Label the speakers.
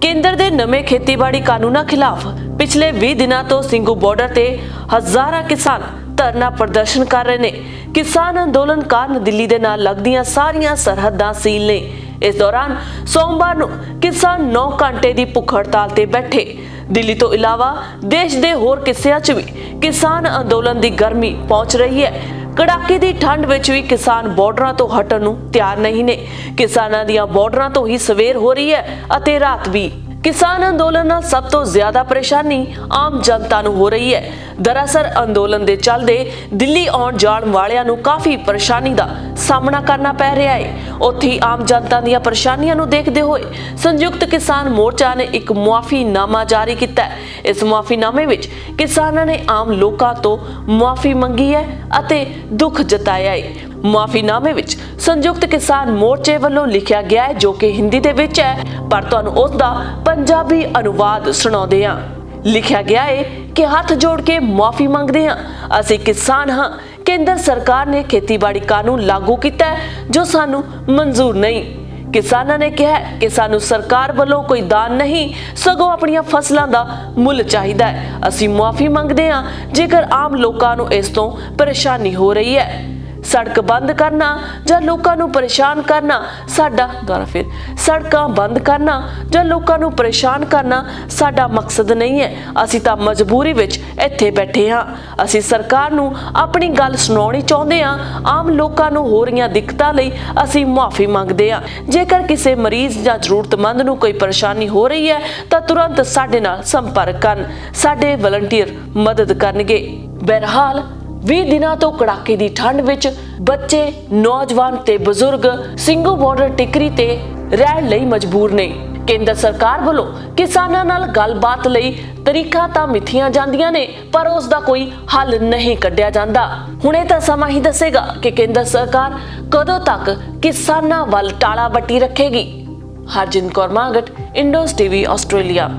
Speaker 1: केंद्र के नवे खेतीबाड़ी कानूनों खिलाफ पिछले 20 दिनों तो ਸਿੰਘੂ बॉर्डर से हजारां किसान धरना प्रदर्शन कर रहे ने। किसान अंदोलन कारण दिल्ली दे नाल लगदियां सारियां सरहदां सील ने। इस दौरान सोमवार नूं किसान 9 घंटे की भुख हड़ताल ते बैठे। दिल्ली तो इलावा देश के होर हिस्सिਆਂ च भी किसान अंदोलन की गर्मी पहुंच रही है। कड़ाके की ठंड विच भी किसान बॉर्डर तो हटण नूं तैयार नहीं ने। किसानां दीयां बॉर्डर तो ही सवेर हो रही है अते रात भी। किसान अंदोलन नाल सब तो ज्यादा परेशानी आम जनता नूं हो रही है। दरअसल अंदोलन दे चलदे दिल्ली आउण जाण वालियां नूं काफी परेशानी दा सामना करना पै रहा है। उत्थे आम जनता दीयां परेशानियां नूं देखदे होए संयुक्त किसान मोर्चा ने एक मुआफीनामा जारी किया है। इस मुआफीनामे विच किसानां ने आम लोकां तो मुआफी मंगी है अते दुख जताया है। मुआफीनामे विच संयुक्त किसान मोर्चे वालों लिखा गया है, जो कि हिंदी दे विच है, पर तुहानूं उस दा पंजाबी अनुवाद सुणाउंदे हां। लिखा गया है कि हाथ जोड़ के मुआफी मंगदे हां, असीं किसान हां। केंद्र सरकार ने खेतीबाड़ी कानून लागू किया है जो सानूं मंजूर नहीं। किसानां ने कहा है कि सानूं सरकार वालों कोई दान नहीं सगों अपनियां फसलां दा मुੱਲ चाहीदा है। असीं मुआफी मंगदे हां जेकर आम लोकां नूं इस तों परेशानी हो रही है। सड़क बंद करना जां लोकां नूं परेशान करना साडा सड़कां बंद करना जां लोकां नूं परेशान करना साडा मकसद नहीं है। असीं तां मजबूरी विच इत्थे बैठे हां। असीं सरकार नूं अपनी गल सुणाउणी चाहुंदे हां। आम लोकां नूं हो रहीआं दिक्कतां लई असीं मुआफी मंगदे हां। जेकर किसी मरीज जां जरूरतमंद नूं कोई परेशानी हो रही है तां तुरंत साडे नाल संपर्क करन, साडे वलंटियर मदद करनगे। बहरहाल 20 दिनों तो कड़ाके की ठंड विच बच्चे, नौजवान ते बुजुर्ग ਸਿੰਘੂ बॉर्डर टिकरी ते रहण लई मजबूर ने। केंद्र सरकार वालों किसानां नाल गलबात लई तरीका तां मिथियां जांदियां ने, पर उस दा कोई हल नहीं कढिया जांदा। हुण इह तां समां ही दसेगा कि केंद्र सरकार कदों तक किसानां वल टाला बट्टी रखेगी। हरजिंद कौर मांगट, इंडोज टीवी, आस्ट्रेलिया।